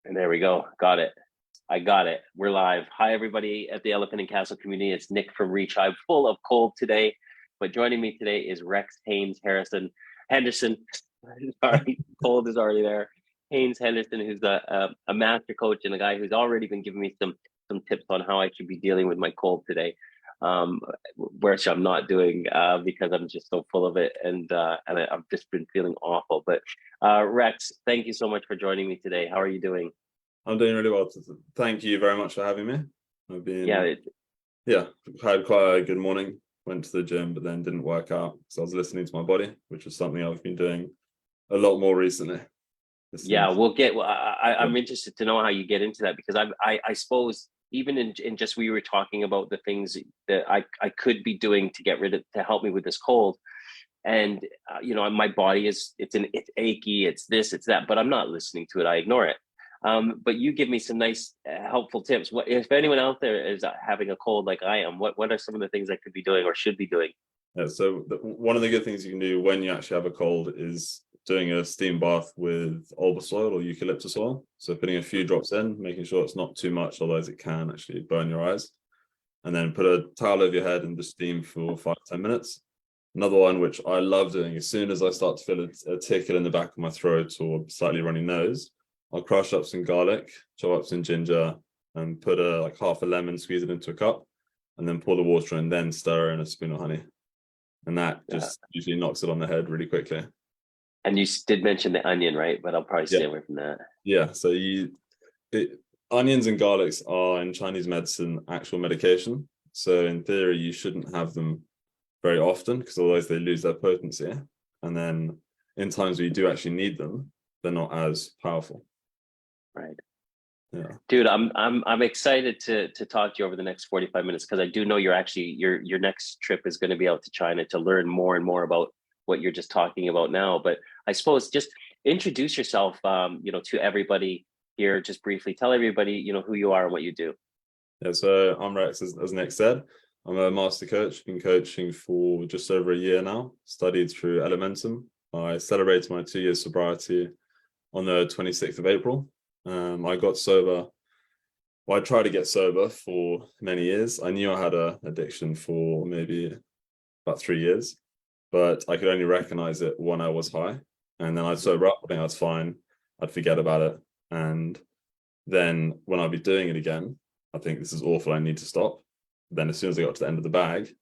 And there we go. Got it. I got it. We're live. Hi, everybody at the Elephant and Castle community. It's Nick from Reach. I'm full of cold today, but joining me today is Rex Henderson. Sorry, cold is already there. Haines-Henderson, who's a master coach and a guy who's already been giving me some tips on how I should be dealing with my cold today. Which I'm not doing because I'm just so full of it, and I've just been feeling awful. But Rex, thank you so much for joining me today. How are you doing? I'm doing really well. Thank you very much for having me. I've been had quite a good morning. Went to the gym, but then didn't work out because I was listening to my body, which is something I've been doing a lot more recently. I'm interested to know how you get into that, because I suppose even in just, we were talking about the things that I could be doing to help me with this cold. And my body it's achy, it's this, it's that, but I'm not listening to it. I ignore it. But you give me some nice, helpful tips. What if anyone out there is having a cold like I am? What are some of the things I could be doing or should be doing? Yeah, so one of the good things you can do when you actually have a cold is doing a steam bath with alba oil or eucalyptus oil. So putting a few drops in, making sure it's not too much, otherwise it can actually burn your eyes. And then put a towel over your head and just steam for 5-10 minutes. Another one, which I love doing, as soon as I start to feel a tickle in the back of my throat or slightly runny nose, I'll crush up some garlic, chop up some ginger, and put half a lemon, squeeze it into a cup, and then pour the water and then stir in a spoon of honey. And that just usually knocks it on the head really quickly. And you did mention the onion, right? But I'll probably stay away from that. Yeah, so onions and garlics are in Chinese medicine actual medication. So in theory, you shouldn't have them very often because otherwise they lose their potency. And then in times where you do actually need them, they're not as powerful. Right. Yeah. Dude, I'm excited to talk to you over the next 45 minutes, because I do know your next trip is going to be out to China to learn more and more about what you're just talking about now. But I suppose just introduce yourself, to everybody here. Just briefly tell everybody, who you are and what you do. Yeah, so I'm Rex, as Nick said. I'm a master coach, been coaching for just over a year now, studied through Elementum. I celebrated my 2 years sobriety on the 26th of April. I got sober. Well, I tried to get sober for many years. I knew I had an addiction for maybe about 3 years, but I could only recognize it when I was high. And then I'd sober up, I think I was fine. I'd forget about it. And then when I'd be doing it again, I think this is awful, I need to stop. Then as soon as I got to the end of the bag,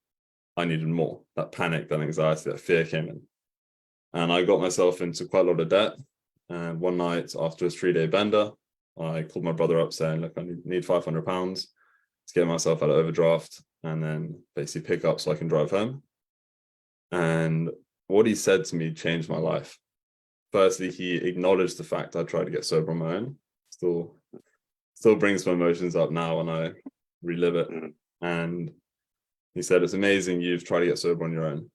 I needed more. That panic, that anxiety, that fear came in. And I got myself into quite a lot of debt. And one night after a 3-day bender, I called my brother up saying, look, I need £500 to get myself out of overdraft and then basically pick up so I can drive home. And what he said to me changed my life. Firstly, he acknowledged the fact I tried to get sober on my own. Still brings my emotions up now when I relive it. And he said, it's amazing you've tried to get sober on your own.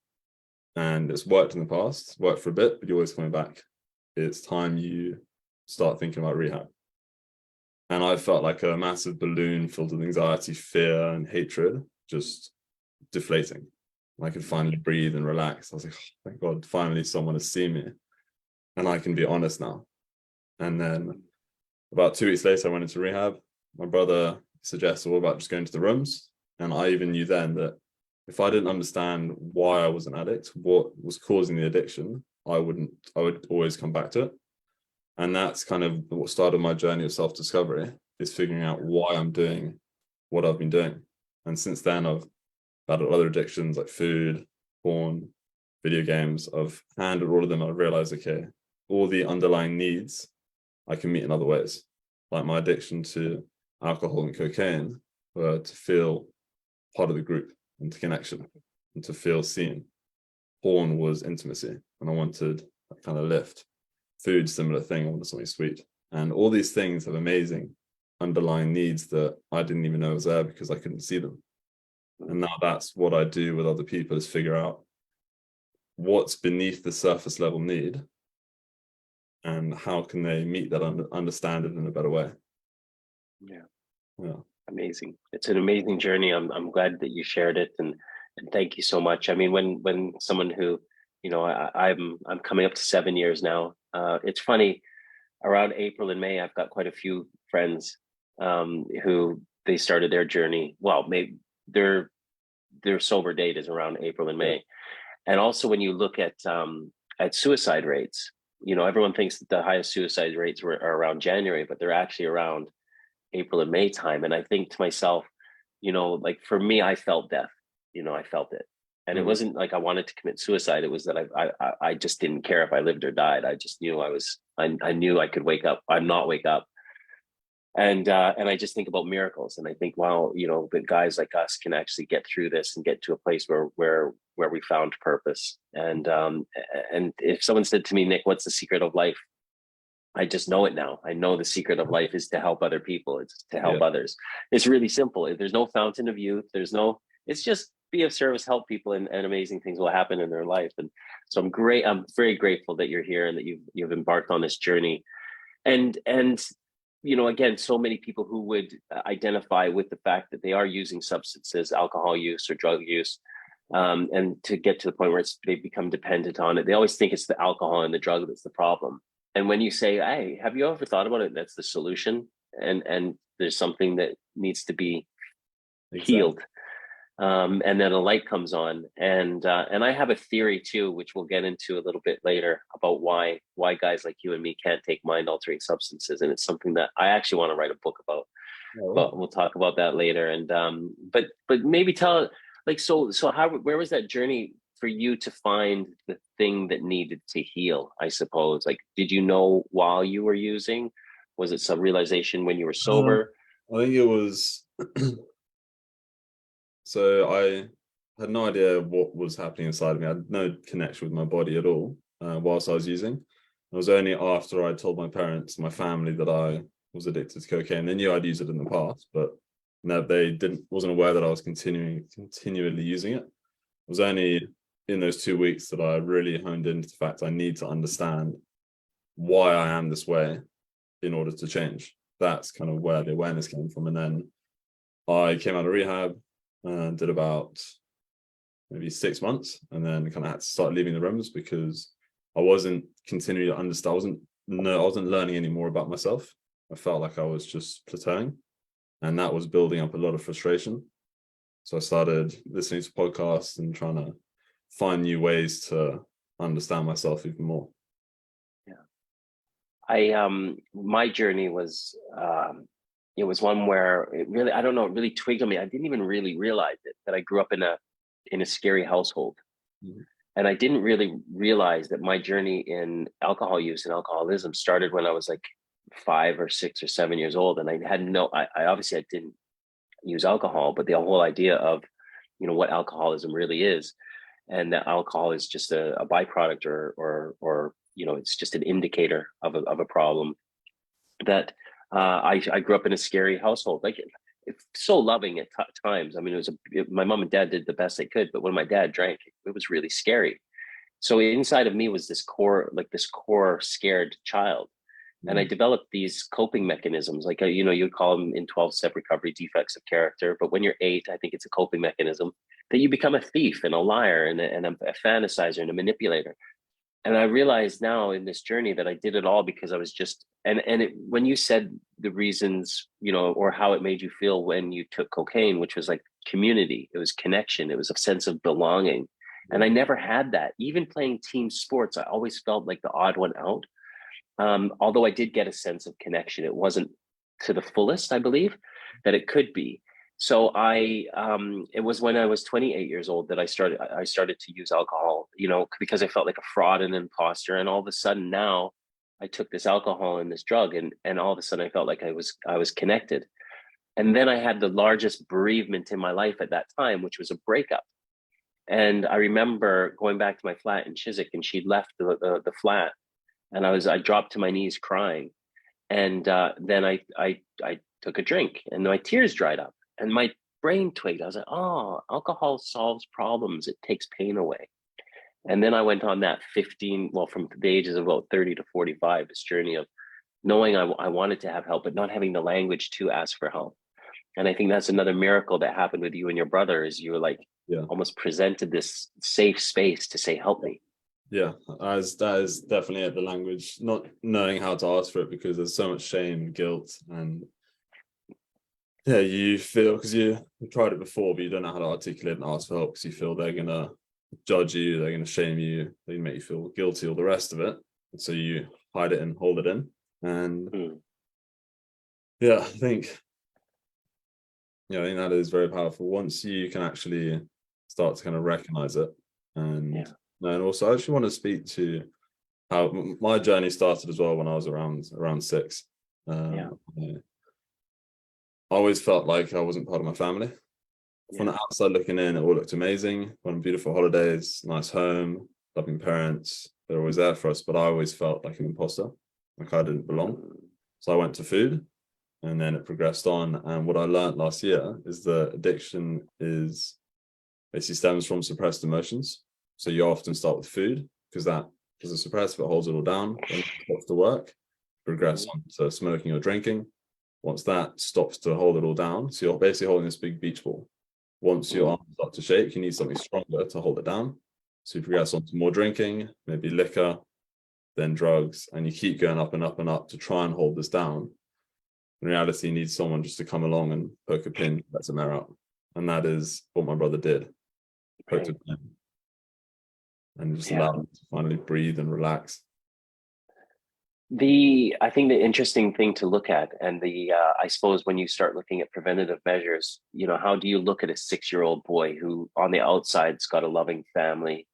And it's worked in the past, worked for a bit, but you're always coming back. It's time you start thinking about rehab. And I felt like a massive balloon filled with anxiety, fear, and hatred, just deflating. I could finally breathe and relax. I was like, oh, thank God, finally someone has seen me. And I can be honest now. And then about 2 weeks later, I went into rehab. My brother suggested, what about just going to the rooms? And I even knew then that if I didn't understand why I was an addict, what was causing the addiction, I would always come back to it. And that's kind of what started my journey of self-discovery, is figuring out why I'm doing what I've been doing. And since then, I've battled other addictions like food, porn, video games. I've handled all of them. I've realized, okay, all the underlying needs I can meet in other ways. Like my addiction to alcohol and cocaine were to feel part of the group and to connection and to feel seen. Porn was intimacy, and I wanted that kind of lift. Food, similar thing, I wanted something sweet. And all these things have amazing underlying needs that I didn't even know was there because I couldn't see them. And now that's what I do with other people, is figure out what's beneath the surface level need and how can they meet that, understand it in a better way. Yeah. Amazing. It's an amazing journey. I'm glad that you shared it, and thank you so much. I mean, when someone who, I'm coming up to 7 years now. It's funny. around April and May, I've got quite a few friends who they started their journey. Well, maybe their sober date is around April and May. And also when you look at suicide rates, everyone thinks that the highest suicide rates are around January, but they're actually around April and May time. And I think to myself, like for me, I felt death. I felt it. And it wasn't like I wanted to commit suicide. It was that I just didn't care if I lived or died. I just knew I knew I could wake up. I'm not wake up. And I just think about miracles, and I think, wow, that guys like us can actually get through this and get to a place where we found purpose. And if someone said to me, Nick, what's the secret of life? I just know it now. I know the secret of life is to help other people. It's to help others. It's really simple. There's no fountain of youth. It's just be of service, help people, and amazing things will happen in their life. And so I'm very grateful that you're here and that you've embarked on this journey. And again, so many people who would identify with the fact that they are using substances, alcohol use or drug use, and to get to the point where they become dependent on it. They always think it's the alcohol and the drug that's the problem. And when you say, hey, have you ever thought about it? That's the solution. And there's something that needs to be healed. And then a light comes on. And I have a theory too, which we'll get into a little bit later, about why guys like you and me can't take mind altering substances. And it's something that I actually want to write a book about. But we'll talk about that later. And but maybe tell, like, so where was that journey for you to find the thing that needed to heal? I suppose, like, did you know while you were using? Was it some realization when you were sober? I think it was. So I had no idea what was happening inside of me. I had no connection with my body at all whilst I was using. It was only after I told my parents, my family, that I was addicted to cocaine. They knew I'd used it in the past, but no, they wasn't aware that I was continually using it. It was only in those 2 weeks that I really honed into the fact I need to understand why I am this way in order to change. That's kind of where the awareness came from. And then I came out of rehab and did about maybe 6 months, and then kind of had to start leaving the rooms because I wasn't continuing to understand. I wasn't learning any more about myself. I felt like I was just plateauing, and that was building up a lot of frustration. So I started listening to podcasts and trying to find new ways to understand myself even more. My journey was it was one where it really, I don't know, it really twigged on me. I didn't even really realize it, that I grew up in a scary household. And I didn't really realize that my journey in alcohol use and alcoholism started when I was like 5 or 6 or 7 years old. And I had I obviously I didn't use alcohol, but the whole idea of, what alcoholism really is, and that alcohol is just a byproduct or it's just an indicator of a problem. That I grew up in a scary household, like it's so loving at times. I mean, my mom and dad did the best they could, but when my dad drank, it was really scary. So inside of me was this core scared child. And I developed these coping mechanisms, like, you call them in 12-step recovery defects of character. But when you're 8, I think it's a coping mechanism that you become a thief and a liar and a fantasizer and a manipulator. And I realize now in this journey that I did it all because I was just, when you said the reasons, or how it made you feel when you took cocaine, which was like community, it was connection, it was a sense of belonging. And I never had that. Even playing team sports, I always felt like the odd one out. Although I did get a sense of connection, it wasn't to the fullest, I believe, that it could be. So it was when I was 28 years old that I started to use alcohol, because I felt like a fraud and an imposter. And all of a sudden now I took this alcohol and this drug, and all of a sudden I felt like I was connected. And then I had the largest bereavement in my life at that time, which was a breakup. And I remember going back to my flat in Chiswick, and she'd left the flat, and I dropped to my knees crying. And then I took a drink, and my tears dried up, and my brain twigged. I was like, oh, alcohol solves problems. It takes pain away. And then I went on that from the ages of about 30 to 45, this journey of knowing I wanted to have help, but not having the language to ask for help. And I think that's another miracle that happened with you and your brother, is you were like, almost presented this safe space to say, help me. Yeah, that is definitely it, the language, not knowing how to ask for it because there's so much shame and guilt. And yeah, you feel, because you tried it before, but you don't know how to articulate and ask for help because you feel they're going to judge you, they're going to shame you, they make you feel guilty, all the rest of it. And so you hide it and hold it in. And yeah, I think that is very powerful once you can actually start to kind of recognize it. And and also I actually want to speak to how my journey started as well when I was around 6. I always felt like I wasn't part of my family. From the outside looking in, it all looked amazing. Went on beautiful holidays, nice home, loving parents. They're always there for us, but I always felt like an imposter, like I didn't belong. So I went to food, and then it progressed on. And what I learned last year is that addiction is basically stems from suppressed emotions. So you often start with food because it's suppressed, but it holds it all down. Then it stops to work, progress on to smoking or drinking. Once that stops to hold it all down, so you're basically holding this big beach ball. Once your arms start to shake, you need something stronger to hold it down. So you progress on to more drinking, maybe liquor, then drugs, and you keep going up and up and up to try and hold this down. In reality, you need someone just to come along and poke a pin, let some air out. And that is what my brother did. Poked a pin and just allowed him to finally breathe and relax. I think the interesting thing to look at, and I suppose when you start looking at preventative measures, how do you look at a 6-year-old boy who on the outside's got a loving family,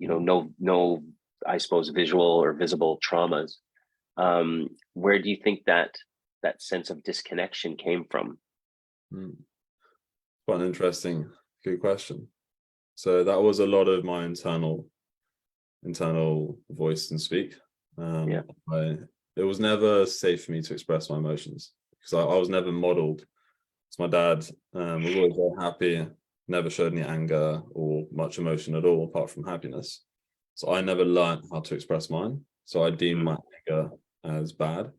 no, I suppose, visual or visible traumas. Where do you think that sense of disconnection came from? Quite an interesting, good question. So that was a lot of my internal voice and speak. It was never safe for me to express my emotions because I was never modeled. So my dad was always very happy, never showed any anger or much emotion at all apart from happiness. So I never learned how to express mine. So I deemed my anger as bad.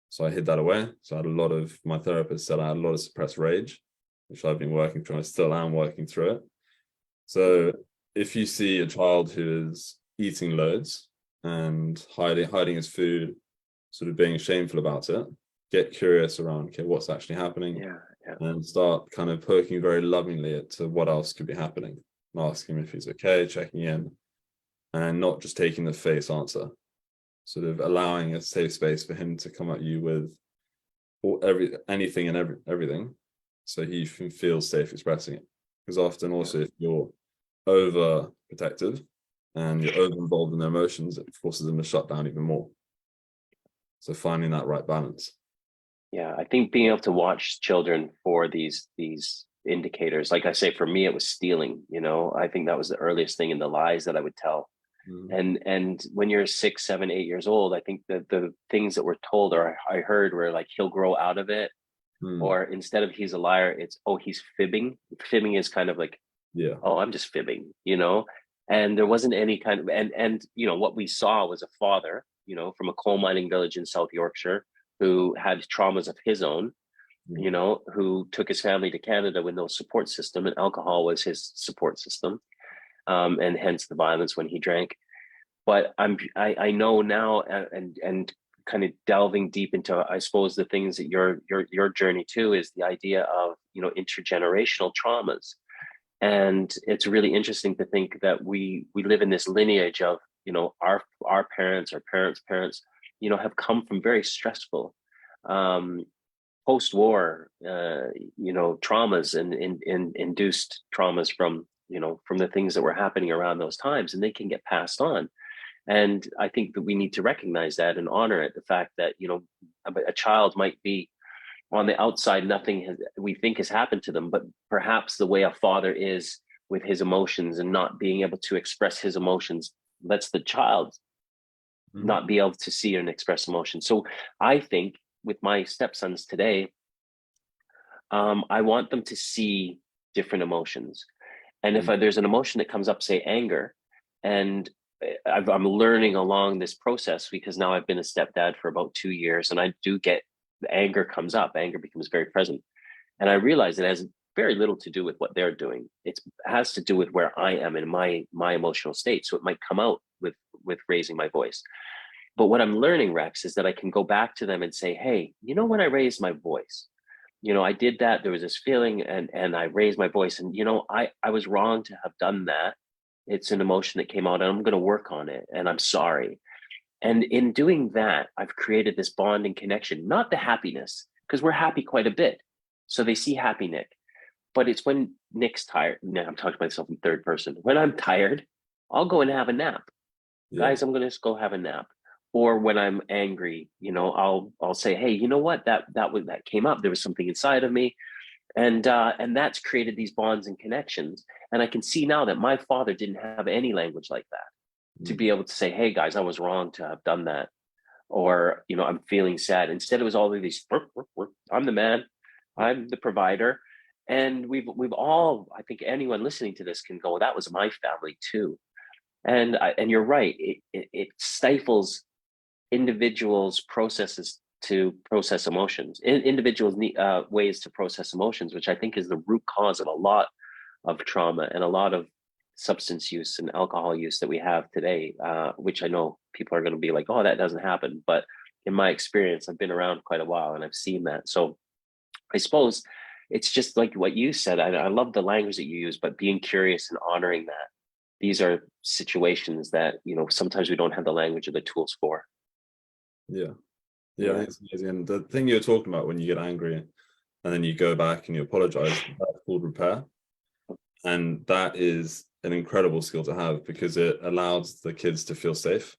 So I hid that away. So I had a lot of, my therapist said I had a lot of suppressed rage, which I've been working through. I still am working through it. So if you see a child who is eating loads and hiding his food, sort of being shameful about it, get curious around, okay, what's actually happening? And start kind of poking very lovingly at what else could be happening. And asking him if he's okay, checking in, and not just taking the face answer. Sort of allowing a safe space for him to come at you with anything and everything, so he feels safe expressing it. Because often also if you're over protective and you're over involved in their emotions, it forces them to shut down even more. So finding that right balance. I think being able to watch children for these indicators, like I say, for me it was stealing. I think that was the earliest thing in the lies that I would tell. And when you're 6, 7, 8 years old, I think that the things that were told or I heard were like, he'll grow out of it. Or instead of he's a liar, it's, oh, he's fibbing. Fibbing is kind of like, oh, I'm just fibbing, and there wasn't any kind of, and what we saw was a father, from a coal mining village in South Yorkshire who had traumas of his own, who took his family to Canada with no support system, and alcohol was his support system. And hence the violence when he drank. But I know now, and kind of delving deep into, I suppose, the things that your journey too is the idea of intergenerational traumas. And it's really interesting to think that we live in this lineage of our parents, our parents have come from very stressful post-war traumas and induced traumas from from the things that were happening around those times, and they can get passed on. And I think that we need to recognize that and honor it, the fact that a child might be on the outside, nothing we think has happened to them, but perhaps the way a father is with his emotions and not being able to express his emotions lets the child not be able to see and express emotion. So I think with my stepsons today, I want them to see different emotions. And if there's an emotion that comes up, say anger, and I'm learning along this process because now I've been a stepdad for about 2 years, and I do get the anger comes up, anger becomes very present. And I realize it has very little to do with what they're doing. It has to do with where I am in my emotional state. So it might come out with raising my voice. But what I'm learning, Rex, is that I can go back to them and say, hey, when I raised my voice, I did that. There was this feeling, and I raised my voice, and I was wrong to have done that. It's an emotion that came out, and I'm going to work on it, and I'm sorry. And in doing that, I've created this bonding connection, not the happiness, because we're happy quite a bit. So they see happy Nick. But it's when Nick's tired. Now I'm talking to myself in third person. When I'm tired, I'll go and have a nap. Yeah. Guys, I'm going to just go have a nap. Or when I'm angry, I'll say, hey, you know what? That came up. There was something inside of me. And that's created these bonds and connections. And I can see now that my father didn't have any language like that to be able to say, hey guys, I was wrong to have done that. Or, I'm feeling sad. Instead, it was all of these, I'm the man, I'm the provider. And we've all, I think anyone listening to this can go, that was my family too. And you're right, it stifles individuals' processes to process emotions, individuals' ways to process emotions, which I think is the root cause of a lot of trauma and a lot of substance use and alcohol use that we have today, which I know people are going to be like, oh, that doesn't happen. But in my experience, I've been around quite a while and I've seen that. So I suppose it's just like what you said. I love the language that you use, but being curious and honoring that. These are situations that, sometimes we don't have the language or the tools for. Yeah. I think it's amazing. And the thing you're talking about when you get angry and then you go back and you apologize, that's called repair. And that is an incredible skill to have because it allows the kids to feel safe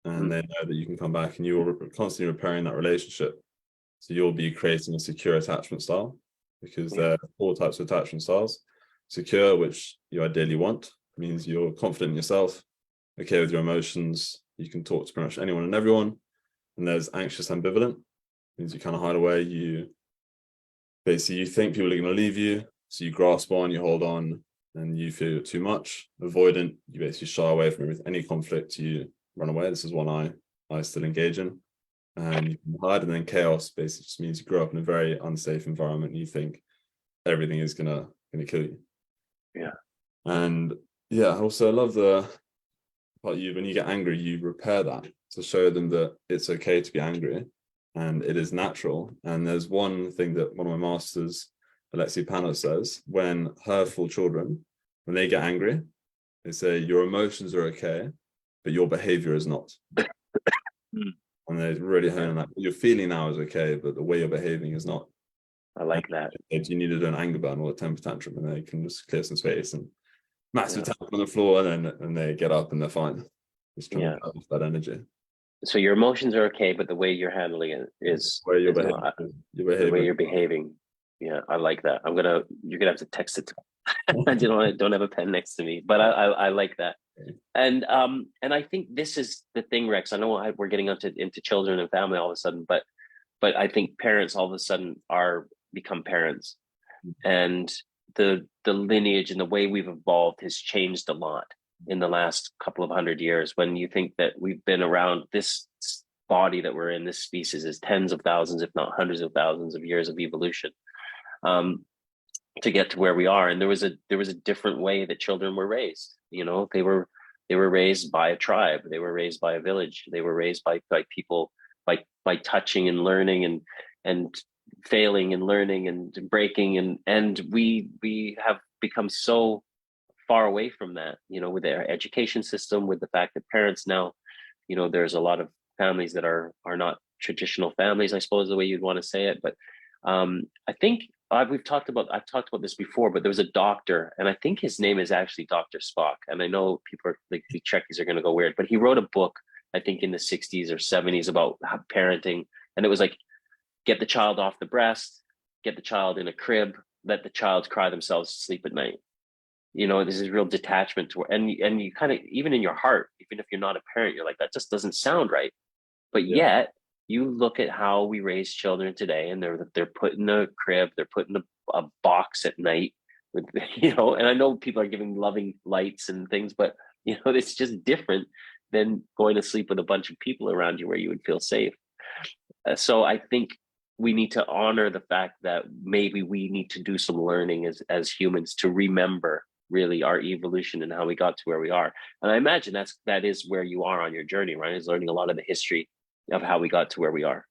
and they know that you can come back and you're constantly repairing that relationship. So you'll be creating a secure attachment style because there are 4 types of attachment styles. Secure, which you ideally want, means you're confident in yourself, okay with your emotions, you can talk to pretty much anyone and everyone. And there's anxious ambivalent, means you kind of hide away, you think people are going to leave you, so you grasp on, you hold on, and you feel too much. Avoidant, you basically shy away from any conflict, you run away. This is one I still engage in. And you can hide. And then chaos basically just means you grow up in a very unsafe environment and you think everything is gonna kill you. Yeah. And I also love the part when you get angry, you repair that to show them that it's okay to be angry and it is natural. And there's one thing that one of my masters, Alexi Panos, says when her 4 children, when they get angry, they say your emotions are okay, but your behavior is not. And they really hone on that. What you're feeling now is okay, but the way you're behaving is not. I like that. You need to do an anger burn or a temper tantrum, and they can just clear some space and massive tap on the floor, and they get up and they're fine. Just trying to balance that energy. So your emotions are okay, but the way you're handling it is where you're behaving. The way you're behaving. Yeah, I like that. You're gonna have to text it to me. I don't have a pen next to me, but I like that. And I think this is the thing, Rex. I know we're getting into children and family all of a sudden, but I think parents all of a sudden become parents, and the lineage and the way we've evolved has changed a lot in the last couple of 100 years. When you think that we've been around, this body that we're in, this species is tens of thousands, if not hundreds of thousands of years of evolution to get to where we are. And there was a different way that children were raised. They were raised by a tribe, they were raised by a village, they were raised by people, by touching and learning and failing and learning and breaking, and we have become so far away from that, with our education system, with the fact that parents now, there's a lot of families that are not traditional families, I suppose, the way you'd want to say it. But I think I've talked about this before, but there was a doctor, and I think his name is actually Dr. Spock. And I know people are like, the Trekkies are going to go weird, but he wrote a book, I think in the 60s or 70s, about parenting. And it was like, get the child off the breast, get the child in a crib, let the child cry themselves to sleep at night. This is real detachment to, and you kind of, even in your heart, even if you're not a parent, you're like, that just doesn't sound right. But yet you look at how we raise children today, and they're put in a crib, they're put in a box at night with, and I know people are giving loving lights and things, but it's just different than going to sleep with a bunch of people around you where you would feel safe. So I think we need to honor the fact that maybe we need to do some learning as humans to remember really our evolution and how we got to where we are. And I imagine that is where you are on your journey, right? Is learning a lot of the history of how we got to where we are.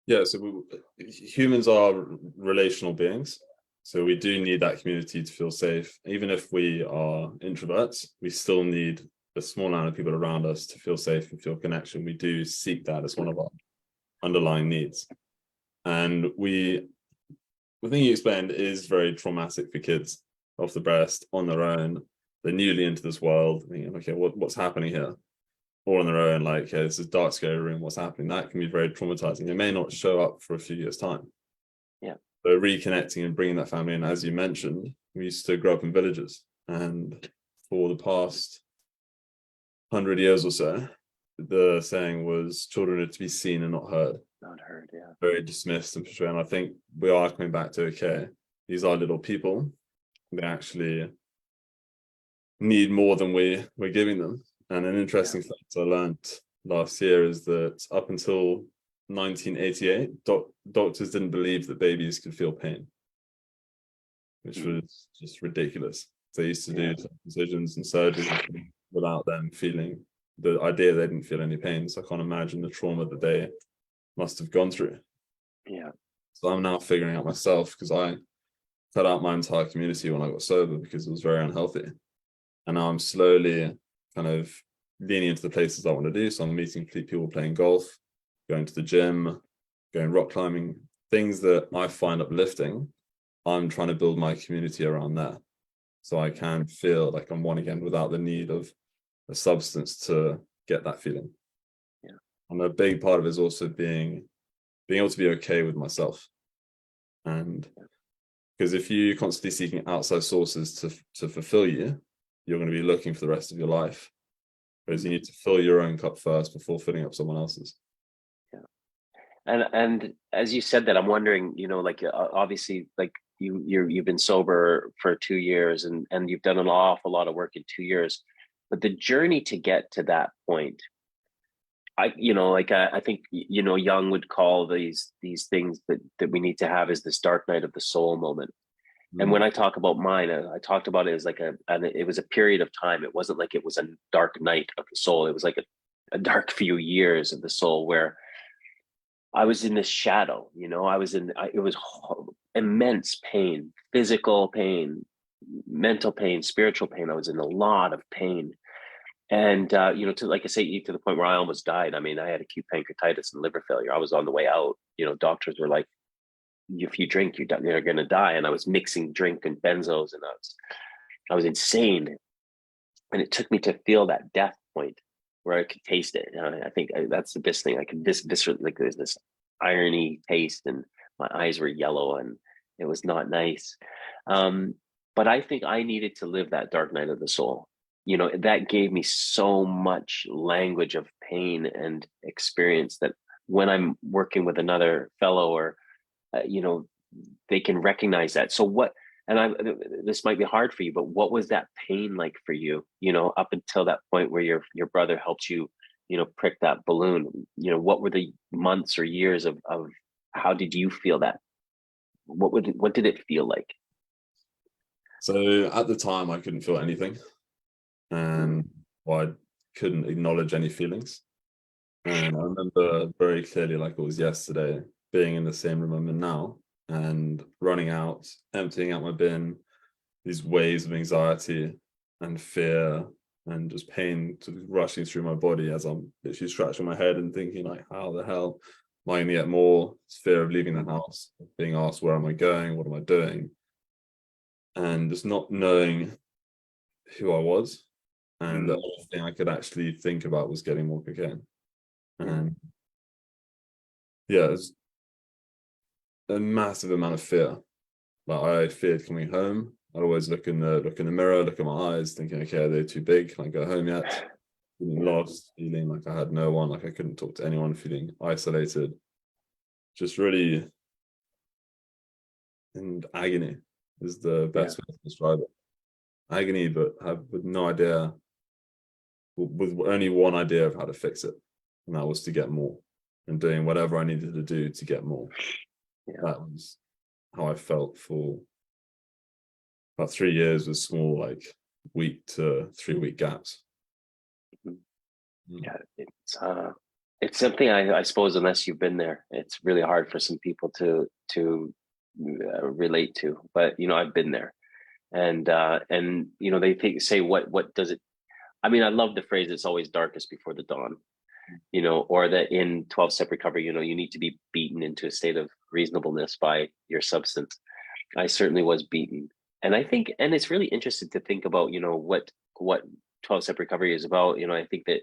Yeah, so humans are relational beings. So we do need that community to feel safe. Even if we are introverts, we still need a small amount of people around us to feel safe and feel connection. We do seek that as one of our underlying needs. And the thing you explained is very traumatic for kids off the breast, on their own. They're newly into this world, thinking, okay, what's happening here? All on their own, like, okay, this is dark, scary room, what's happening? That can be very traumatizing. It may not show up for a few years' time. Yeah. So reconnecting and bringing that family in, as you mentioned, we used to grow up in villages. And for the past 100 years or so, the saying was children are to be seen and not heard. Not heard, yeah. Very dismissed and frustrated. And I think we are coming back to, okay, these are little people. They actually need more than we're giving them. And an interesting fact I learned last year is that up until 1988, doctors didn't believe that babies could feel pain, which was just ridiculous. They used to do incisions and surgeries without them feeling the idea they didn't feel any pain. So I can't imagine the trauma that they must have gone through. Yeah. So I'm now figuring out myself, because I cut out my entire community when I got sober because it was very unhealthy. And now I'm slowly kind of leaning into the places I want to do. So I'm meeting people playing golf, going to the gym, going rock climbing, things that I find uplifting. I'm trying to build my community around that, so I can feel like I'm one again without the need of a substance to get that feeling. Yeah. And a big part of it is also being able to be okay with myself. And because if you're constantly seeking outside sources to fulfill you, you're going to be looking for the rest of your life. Whereas you need to fill your own cup first before filling up someone else's. Yeah. And as you said that, I'm wondering, like obviously, like you've been sober for 2 years and you've done an awful lot of work in 2 years, but the journey to get to that point, I think, Jung would call these things that we need to have is this dark night of the soul moment. And when I talk about mine, I talked about it as like it was a period of time. It wasn't like it was a dark night of the soul. It was like a dark few years of the soul where I was in this shadow, it was immense pain, physical pain, mental pain, spiritual pain. I was in a lot of pain. And, to, like I say, to the point where I almost died. I mean, I had acute pancreatitis and liver failure. I was on the way out. Doctors were like, if you drink, you're going to die. And I was mixing drink and benzos, and I was insane. And it took me to feel that death point where I could taste it. And I think that's the best thing. I could like there's this irony taste, and my eyes were yellow, and it was not nice. But I think I needed to live that dark night of the soul. That gave me so much language of pain and experience that when I'm working with another fellow or they can recognize that. So this might be hard for you, but what was that pain like for you, up until that point where your brother helped you, prick that balloon? What were the months or years of how did you feel that? What did it feel like? So at the time I couldn't feel anything, and I couldn't acknowledge any feelings. And I remember very clearly, like it was yesterday, being in the same room I'm in now and running out, emptying out my bin, these waves of anxiety and fear and just pain rushing through my body as I'm literally scratching my head and thinking, like, how the hell am I going to get more? It's fear of leaving the house, being asked, where am I going? What am I doing? And just not knowing who I was. And the only thing I could actually think about was getting more cocaine. And it's a massive amount of fear. Like, I feared coming home. I'd always look in the mirror, look at my eyes, thinking, okay, are they too big? Can I go home yet? Feeling lost, feeling like I had no one, like I couldn't talk to anyone, feeling isolated, just really in agony is the best way to describe it. Agony, but with no idea, with only one idea of how to fix it, and that was to get more and doing whatever I needed to do to get more. That was how I felt for about 3 years with small, like week to 3 week gaps. Yeah, it's something I suppose unless you've been there, it's really hard for some people to relate to. But I've been there, and they say what does it? I mean, I love the phrase "it's always darkest before the dawn," or that in 12-step recovery, you need to be beaten into a state of reasonableness by your substance. I certainly was beaten, and I think, and it's really interesting to think about, what 12-step recovery is about. I think that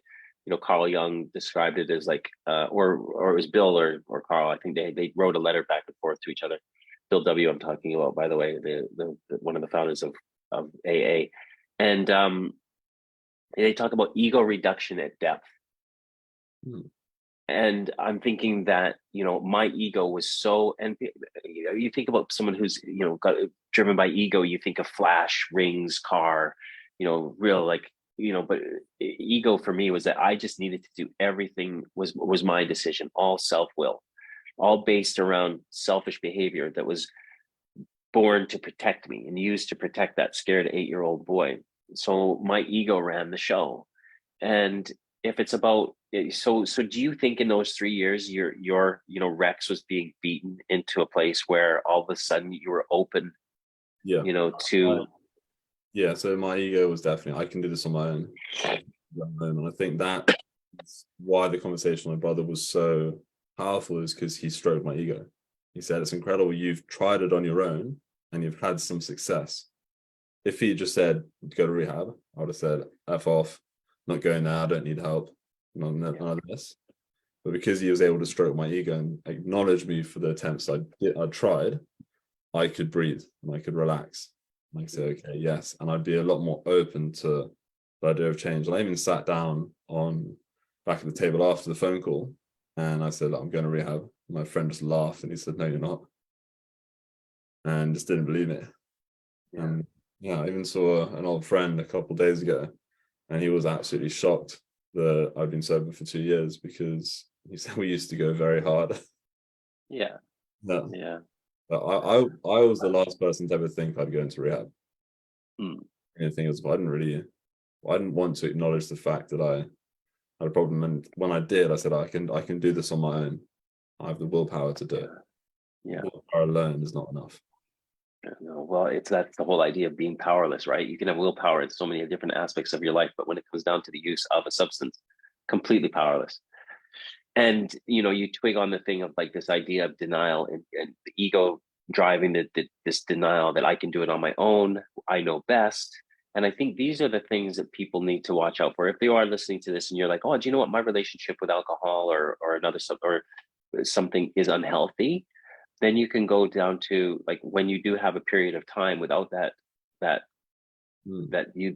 Carl Jung described it as like, or it was Bill or Carl. I think they wrote a letter back and forth to each other. Bill W. I'm talking about, by the way, the one of the founders of AA, and they talk about ego reduction at depth. And I'm thinking that my ego was so, and you think about someone who's got driven by ego, you think of flash, rings, car, real like but ego for me was that I just needed to do everything was my decision, all self-will, all based around selfish behavior that was born to protect me and used to protect that scared 8-year-old boy. So my ego ran the show. And if it's about, so do you think in those 3 years your Rex was being beaten into a place where all of a sudden you were open to yeah, so my ego was definitely, I can do this on my own. And I think that's why the conversation with my brother was so powerful, is because he stroked my ego. He said, it's incredible, you've tried it on your own and you've had some success. If he just said, go to rehab, I would have said, F off, not going there, I don't need help, none of this. But because he was able to stroke my ego and acknowledge me for the attempts I tried, I could breathe and I could relax. And I could say, okay, yes. And I'd be a lot more open to the idea of change. And I even sat down back at the table after the phone call and I said, I'm going to rehab. My friend just laughed and he said, no, you're not. And just didn't believe it. And I even saw an old friend a couple of days ago and he was absolutely shocked that I've been sober for 2 years, because he said we used to go very hard. Yeah. But I was the last person to ever think I'd go into rehab. The thing is, I didn't want to acknowledge the fact that I had a problem, and when I did, I said I can do this on my own. I have the willpower to do it. Willpower alone is not enough. No, well, that's the whole idea of being powerless, right? You can have willpower in so many different aspects of your life, but when it comes down to the use of a substance, completely powerless. And you twig on the thing of like this idea of denial and the ego driving this denial that I can do it on my own, I know best. And I think these are the things that people need to watch out for. If they are listening to this and you're like, oh, do you know what, my relationship with alcohol or another or something is unhealthy, then you can go down to like when you do have a period of time without the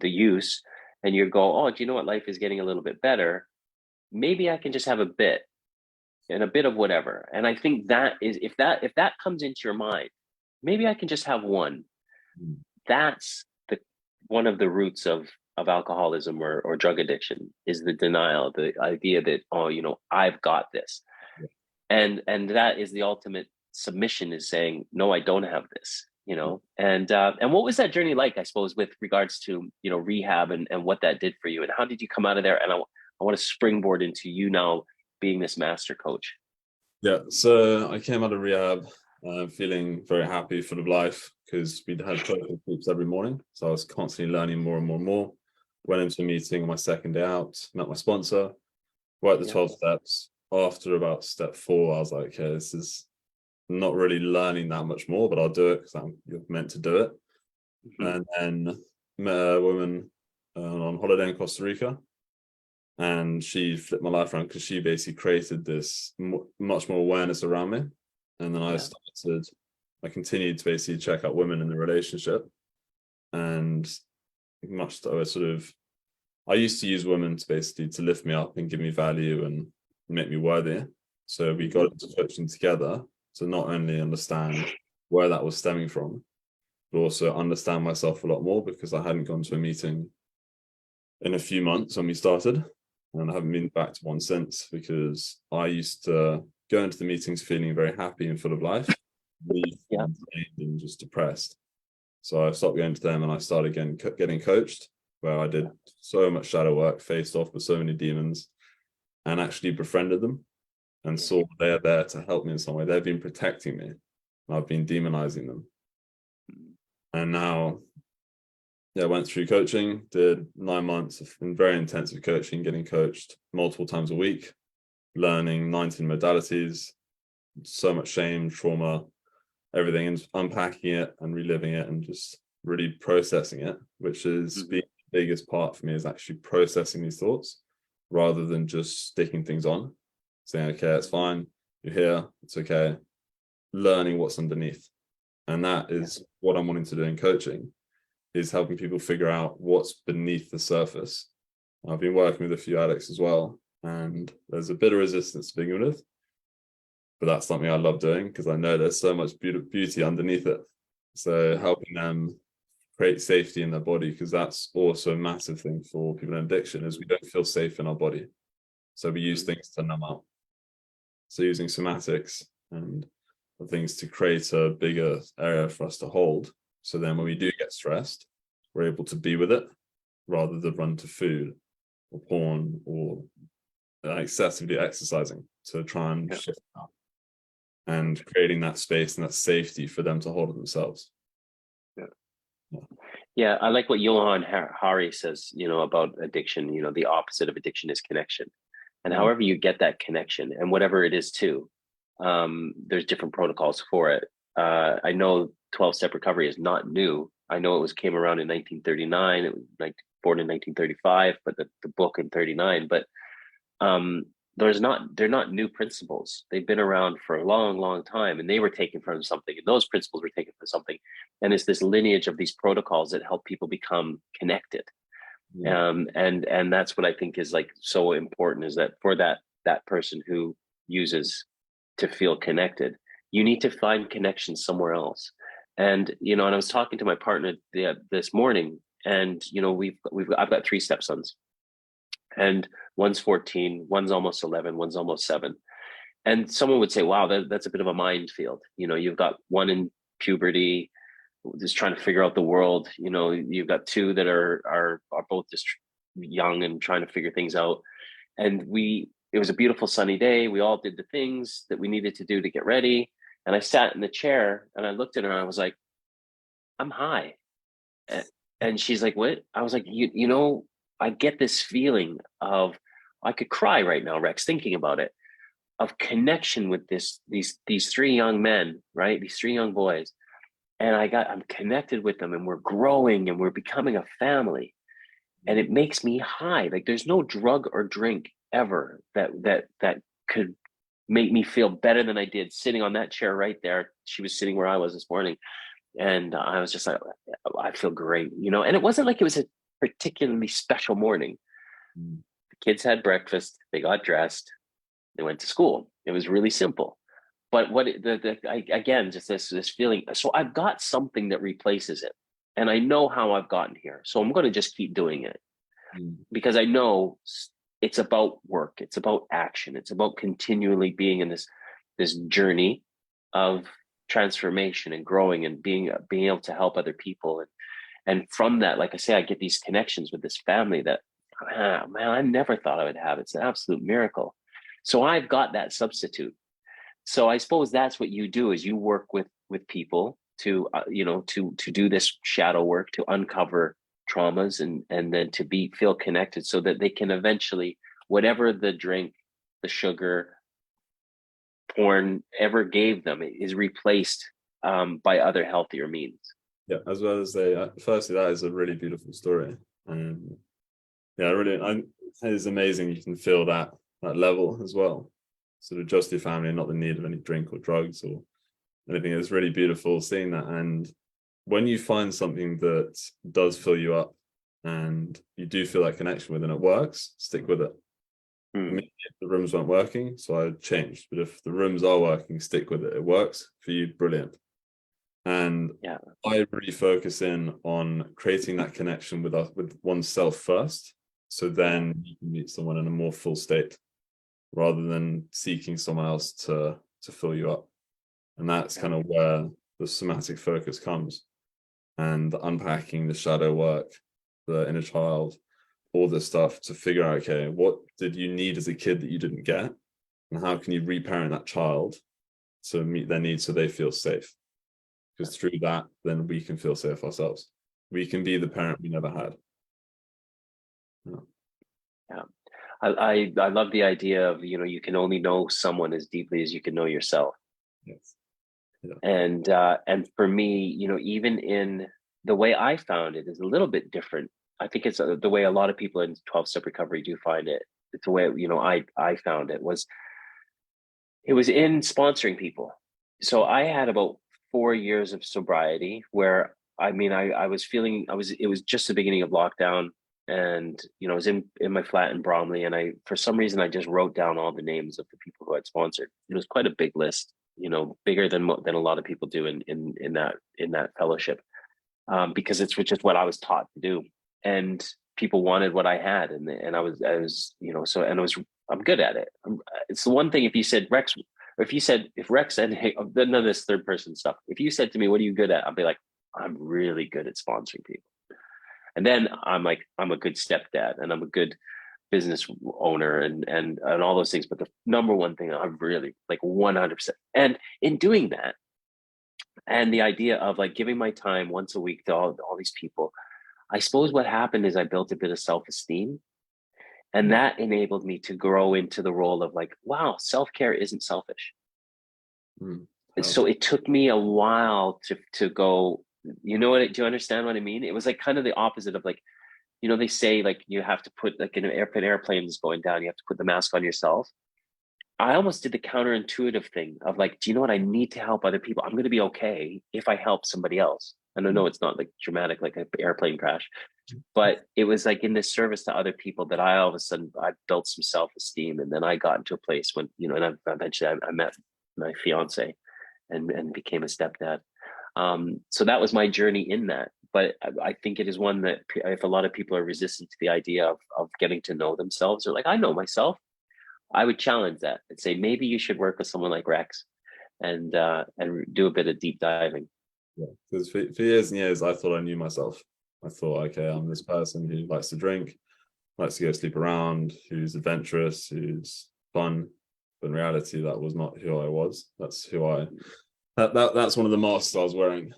use, and you go, oh, do you know what, life is getting a little bit better. Maybe I can just have a bit of whatever. And I think that is, if that comes into your mind, maybe I can just have one. That's one of the roots of alcoholism or drug addiction, is the denial, the idea that, oh, I've got this. And that is the ultimate submission, is saying, no, I don't have this, and what was that journey like, I suppose, with regards to, rehab and what that did for you, and how did you come out of there? And I want to springboard into you now being this master coach. Yeah, so I came out of rehab feeling very happy, full of life, because we'd had social groups every morning. So I was constantly learning more and more and more. Went into a meeting on my second day out, met my sponsor, worked the 12 steps. After about step 4, I was like, okay, this is not really learning that much more, but I'll do it because you're meant to do it. And then met a woman on holiday in Costa Rica. And she flipped my life around, because she basically created this much more awareness around me. And then I continued to basically check out women in the relationship. And I used to use women to lift me up and give me value and make me worthy. So we got into coaching together to not only understand where that was stemming from, but also understand myself a lot more, because I hadn't gone to a meeting in a few months when we started. And I haven't been back to one since, because I used to go into the meetings feeling very happy and full of life, leave and just depressed. So I stopped going to them and I started getting coached, where I did so much shadow work, faced off with so many demons, and actually befriended them and saw they're there to help me in some way. They've been protecting me, and I've been demonizing them. And now, yeah, I went through coaching, did 9 months of very intensive coaching, getting coached multiple times a week, learning 19 modalities, so much shame, trauma, everything, and unpacking it and reliving it and just really processing it, which is the biggest part for me, is actually processing these thoughts rather than just sticking things on, saying, okay, it's fine, you're here, it's okay, learning what's underneath. And that is what I'm wanting to do in coaching, is helping people figure out what's beneath the surface. I've been working with a few addicts as well, and there's a bit of resistance to begin with, but that's something I love doing because I know there's so much beauty underneath it. So helping them create safety in their body, because that's also a massive thing for people in addiction, is we don't feel safe in our body. So we use things to numb out. So using somatics and things to create a bigger area for us to hold. So then when we do get stressed, we're able to be with it rather than run to food or porn or excessively exercising to try and shift out, and creating that space and that safety for them to hold it themselves. Yeah, I like what Johan Hari says, about addiction. The opposite of addiction is connection. And however you get that connection, and whatever it is too, there's different protocols for it. I know 12-step recovery is not new. I know it came around in 1939. It was born in 1935, but the book in 39. But they're not new principles. They've been around for a long, long time, and they were taken from something, and those principles were taken from something. And it's this lineage of these protocols that help people become connected. And that's what I think is so important, is that for that person who uses to feel connected, you need to find connection somewhere else. And and I was talking to my partner this morning, and I've got 3 stepsons, and one's 14, one's almost 11, one's almost 7. And someone would say, wow, that's a bit of a minefield. You've got one in puberty, just trying to figure out the world. You've got 2 that are both just young and trying to figure things out. And it was a beautiful sunny day. We all did the things that we needed to do to get ready. And I sat in the chair and I looked at her and I was like, I'm high. And she's like, what? I was like, I get this feeling of, I could cry right now, Rex, thinking about it, of connection with these 3 young men, right? These 3 young boys. And I'm connected with them, and we're growing and we're becoming a family. And it makes me high. There's no drug or drink ever that could make me feel better than I did sitting on that chair right there. She was sitting where I was this morning. And I was just like, I feel great, and it wasn't like it was a particularly special morning. The kids had breakfast, they got dressed, they went to school. It was really simple. But again, just this feeling. So I've got something that replaces it, and I know how I've gotten here. So I'm going to just keep doing it because I know it's about work. It's about action. It's about continually being in this journey of transformation and growing and being able to help other people. And from that, like I say, I get these connections with this family that, man, I never thought I would have. It's an absolute miracle. So I've got that substitute. So I suppose that's what you do, is you work with people to to do this shadow work, to uncover traumas and then to feel connected, so that they can eventually, whatever the drink, the sugar, porn ever gave them, is replaced by other healthier means. Yeah, as well as firstly, that is a really beautiful story. It is amazing you can feel that level as well. Sort of just your family and not the need of any drink or drugs or anything. It's really beautiful seeing that. And when you find something that does fill you up and you do feel that connection with and it works, stick with it. Maybe if the rooms weren't working, so I changed. But if the rooms are working, stick with it. It works for you, brilliant. And I really focus in on creating that connection with oneself first, so then you can meet someone in a more full state, rather than seeking someone else to fill you up. And that's kind of where the somatic focus comes. and unpacking the shadow work, the inner child, all this stuff to figure out, okay, what did you need as a kid that you didn't get? And how can you reparent that child to meet their needs so they feel safe? Because through that, then we can feel safe ourselves. We can be the parent we never had. Yeah. I love the idea of, you can only know someone as deeply as you can know yourself. Yes. Yeah. And for me, even in the way I found it is a little bit different. I think it's the way a lot of people in 12-step recovery do find it. It's the way, I found it was in sponsoring people. So I had about 4 years of sobriety where, I was feeling, it was just the beginning of lockdown, and, I was in my flat in Bromley, and for some reason, I just wrote down all the names of the people who I'd sponsored. It was quite a big list, bigger than a lot of people do in that fellowship, because it's just what I was taught to do. And people wanted what I had, and I was, I'm good at it. It's the one thing, if you said Rex, or if Rex said, hey, none of this third person stuff, if you said to me, what are you good at? I'll be like, I'm really good at sponsoring people. And then I'm like, I'm a good stepdad, and I'm a good business owner, and all those things. But the number one thing I'm really like 100%. And in doing that, and the idea of like giving my time once a week to all these people, I suppose what happened is I built a bit of self-esteem, and that enabled me to grow into the role of like, wow, self-care isn't selfish. And so it took me a while to go, do you understand what I mean? It was like kind of the opposite of like, they say like you have to put, like, in an airplane is going down, you have to put the mask on yourself. I almost did the counterintuitive thing of like, do you know what? I need to help other people. I'm going to be okay if I help somebody else. And I know it's not like dramatic, like an airplane crash, but it was like in this service to other people that I all of a sudden I built some self-esteem. And then I got into a place when, and eventually I met my fiance and became a stepdad. So that was my journey in that. But I think it is one that if a lot of people are resistant to the idea of getting to know themselves, or like, I know myself, I would challenge that and say, maybe you should work with someone like Rex and do a bit of deep diving. Yeah, because for years and years, I thought I knew myself. I thought, okay, I'm this person who likes to drink, likes to go sleep around, who's adventurous, who's fun. But in reality, that was not who I was. That's who that's one of the masks I was wearing.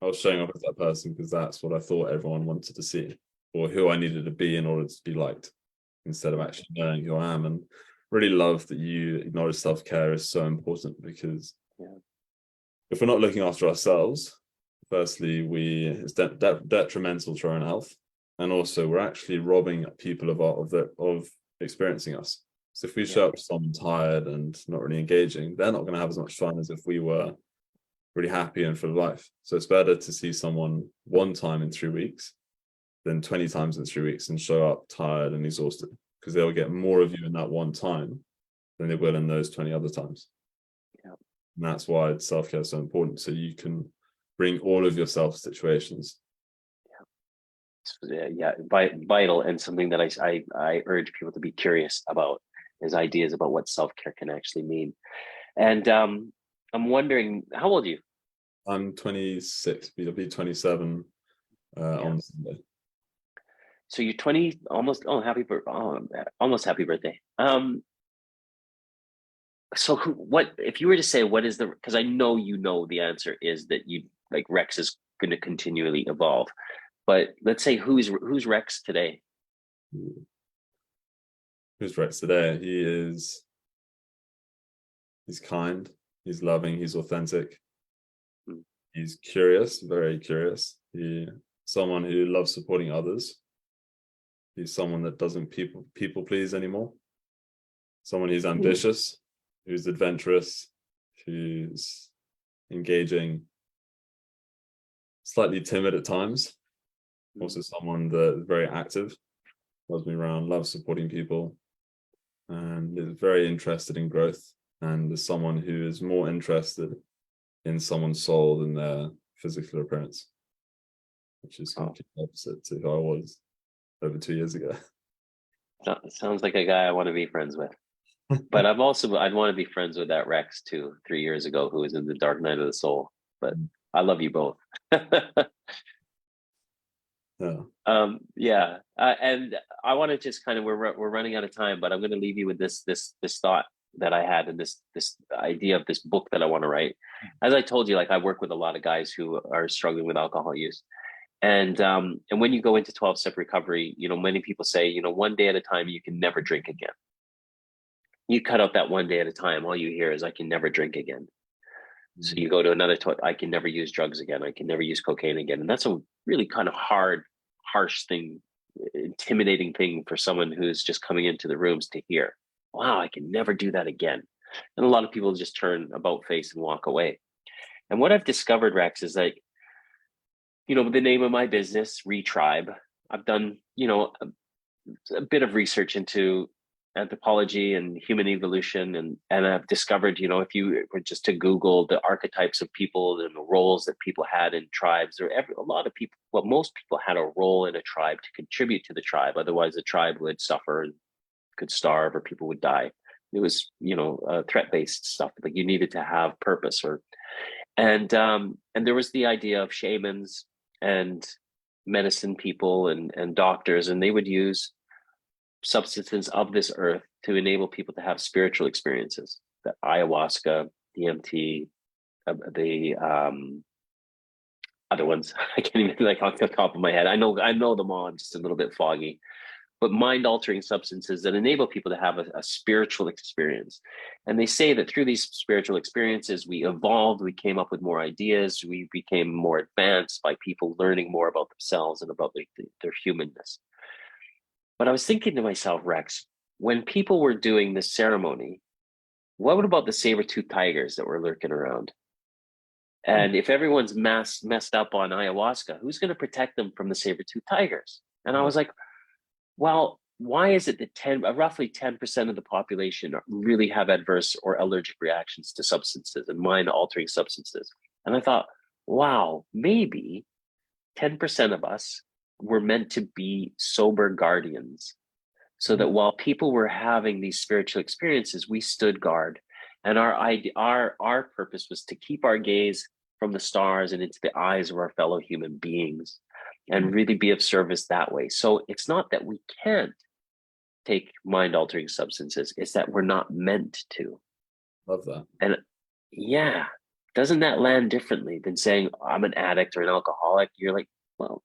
I was showing up as that person because that's what I thought everyone wanted to see, or who I needed to be in order to be liked, instead of actually knowing who I am. And really love that you acknowledge self-care is so important, because if we're not looking after ourselves, firstly, it's detrimental to our own health, and also we're actually robbing people of experiencing us. So if we show up to someone tired and not really engaging, they're not going to have as much fun as if we were really happy and full of life. So it's better to see someone one time in 3 weeks than 20 times in 3 weeks and show up tired and exhausted, because they'll get more of you in that one time than they will in those 20 other times. And that's why self-care is so important. So you can bring all of yourself situations. Vital, and something that I urge people to be curious about is ideas about what self-care can actually mean. And I'm wondering, how old are you? I'm 26. I'll be 27 on Sunday. So you're 20, almost. Oh, almost happy birthday. So what if you were to say, what is because I know the answer is that you like Rex is going to continually evolve, but let's say who's Rex today? Who's Rex today? He's kind, he's loving, he's authentic, he's curious, very curious. He's someone who loves supporting others. He's someone that doesn't people please anymore. Someone who's ambitious, who's adventurous, who's engaging, slightly timid at times. Also someone that is very active, loves me around, loves supporting people, and is very interested in growth, and is someone who is more interested in someone's soul than their physical appearance, which is completely opposite to who I was over 2 years ago. Sounds like a guy I want to be friends with. But I'd want to be friends with that Rex too, 3 years ago, who was in the dark night of the soul. But I love you both. Yeah. And I want to just kind of, we're running out of time, but I'm going to leave you with this thought that I had, and this idea of this book that I want to write. As I told you, like, I work with a lot of guys who are struggling with alcohol use. And when you go into 12-step recovery, you know, many people say, you know, one day at a time, you can never drink again. You cut out that one day at a time, all you hear is, I can never drink again. So you go to another, I can never use drugs again. I can never use cocaine again. And that's a really kind of hard, harsh thing, intimidating thing for someone who's just coming into the rooms to hear. Wow, I can never do that again. And a lot of people just turn about face and walk away. And what I've discovered, Rex, is like, you know, the name of my business, Retribe, I've done, you know, a bit of research into anthropology and human evolution, and I've discovered, you know, if you were just to Google the archetypes of people and the roles that people had in tribes, or a lot of people, well, most people had a role in a tribe to contribute to the tribe. Otherwise, the tribe would suffer and could starve, or people would die. It was, you know, threat-based stuff. Like, you needed to have purpose, and there was the idea of shamans and medicine people and doctors, and they would use substances of this earth to enable people to have spiritual experiences. The ayahuasca, DMT, the other ones I can't even, like, off the top of my head. I know them all. I'm just a little bit foggy. But mind-altering substances that enable people to have a spiritual experience. And they say that through these spiritual experiences, we evolved, we came up with more ideas, we became more advanced by people learning more about themselves and about their humanness. But I was thinking to myself, Rex, when people were doing this ceremony, what about the saber-toothed tigers that were lurking around? And if everyone's messed up on ayahuasca, who's going to protect them from the saber-toothed tigers? And I was like, well, why is it that roughly 10% of the population really have adverse or allergic reactions to substances and mind-altering substances? And I thought, wow, maybe 10% of us were meant to be sober guardians, so that while people were having these spiritual experiences, we stood guard. And our purpose was to keep our gaze from the stars and into the eyes of our fellow human beings, and really be of service that way. So it's not that we can't take mind-altering substances, it's that we're not meant to. Love that. And yeah, doesn't that land differently than saying, I'm an addict or an alcoholic? You're like, well,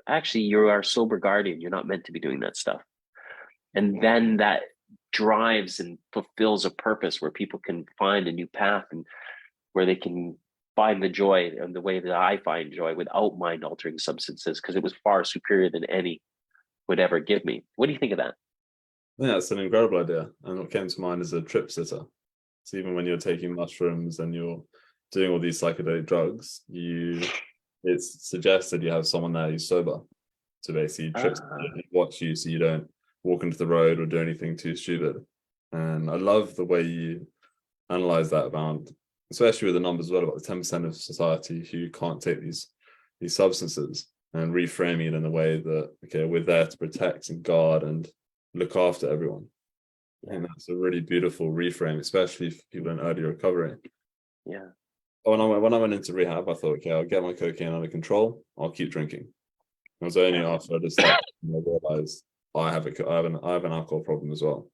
actually, you're our sober guardian. You're not meant to be doing that stuff. And then that drives and fulfills a purpose where people can find a new path, and where they can find the joy and the way that I find joy without mind-altering substances, because it was far superior than any would ever give me. What do you think of that? Yeah, it's an incredible idea. And what came to mind is a trip sitter. So even when you're taking mushrooms and you're doing all these psychedelic drugs, it's suggested you have someone there who's sober to basically trip and watch you, so you don't walk into the road or do anything too stupid. And I love the way you analyze that, about, especially with the numbers as well, about the 10% of society who can't take these substances, and reframing it in a way that, okay, we're there to protect and guard and look after everyone. Yeah. And that's a really beautiful reframe, especially for people in early recovery. Yeah. When I went into rehab, I thought, okay, I'll get my cocaine under control. I'll keep drinking. It was only after I just realized I have an alcohol problem as well.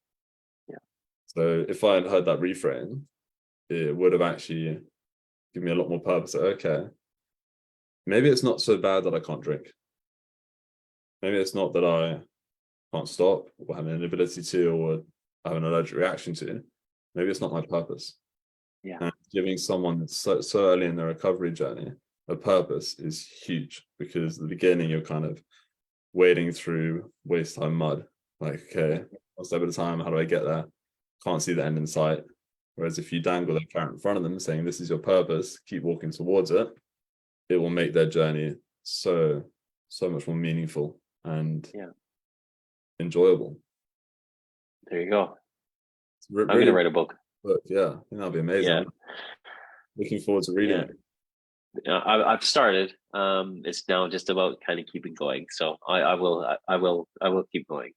Yeah. So if I had heard that reframe, it would have actually given me a lot more purpose. Okay, maybe it's not so bad that I can't drink. Maybe it's not that I can't stop, or have an inability to, or have an allergic reaction to. Maybe it's not my purpose. Yeah. And giving someone so early in their recovery journey a purpose is huge, because at the beginning you're kind of wading through waist-high mud. Like, okay, one step at a time, how do I get there? Can't see the end in sight. Whereas if you dangle the carrot in front of them saying, this is your purpose, keep walking towards it, it will make their journey so much more meaningful and enjoyable. There you go. I'm going to write a book. Yeah, I think that'll be amazing. Yeah. Looking forward to reading it. I've started. It's now just about kind of keeping going. So I will keep going.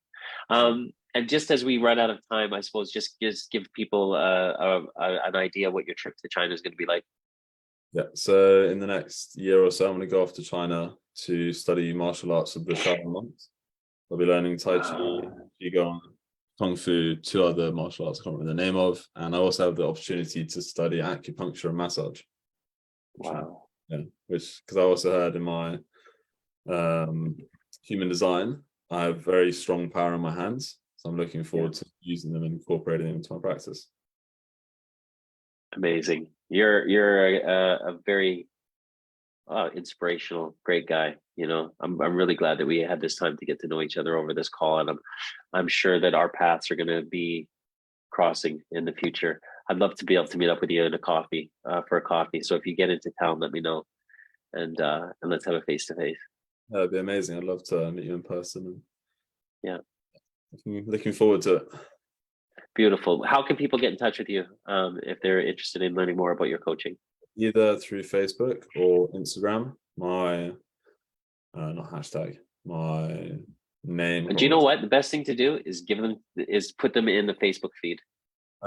And just as we run out of time, I suppose just give people an idea what your trip to China is going to be like. Yeah. So in the next year or so, I'm going to go off to China to study martial arts with the Shaolin monks. I'll be learning Tai Chi, Qigong, Kung Fu, two other martial arts I can't remember the name of. And I also have the opportunity to study acupuncture and massage. Wow. Yeah, which, because I also heard in my human design, I have very strong power in my hands. So I'm looking forward to using them and incorporating them into my practice. Amazing. You're a very inspirational, great guy. You know, I'm really glad that we had this time to get to know each other over this call, and I'm sure that our paths are going to be crossing in the future. I'd love to be able to meet up with you in a coffee for a coffee. So if you get into town, let me know, and let's have a face to face. That'd be amazing. I'd love to meet you in person. And Yeah, looking forward to it. beautiful. How can people get in touch with you if they're interested in learning more about your coaching? Either through Facebook or Instagram. My not hashtag, my name. And do you know what? The best thing to do is put them in the Facebook feed.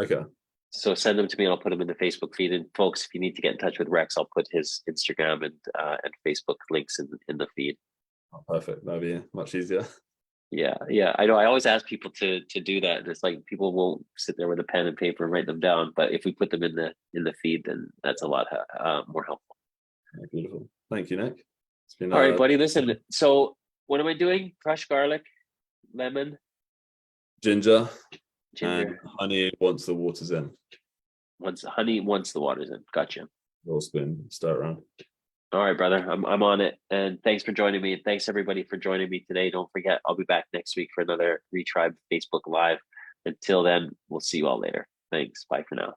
Okay. So send them to me and I'll put them in the Facebook feed. And folks, if you need to get in touch with Rex, I'll put his Instagram and Facebook links in the feed. Oh, perfect. That'd be much easier. Yeah, yeah. I know. I always ask people to do that. And it's like people won't sit there with a pen and paper and write them down. But if we put them in the feed, then that's a lot more helpful. Oh, beautiful. Thank you, Nick. It's been All right, buddy. Listen. So what am I doing? Crushed garlic, lemon, ginger, ginger. and honey once the water's in. Once the water's in. Gotcha. Little spoon, stir around. All right, brother. I'm on it. And thanks for joining me. Thanks everybody for joining me today. Don't forget, I'll be back next week for another Retribe Facebook Live. Until then, we'll see you all later. Thanks. Bye for now.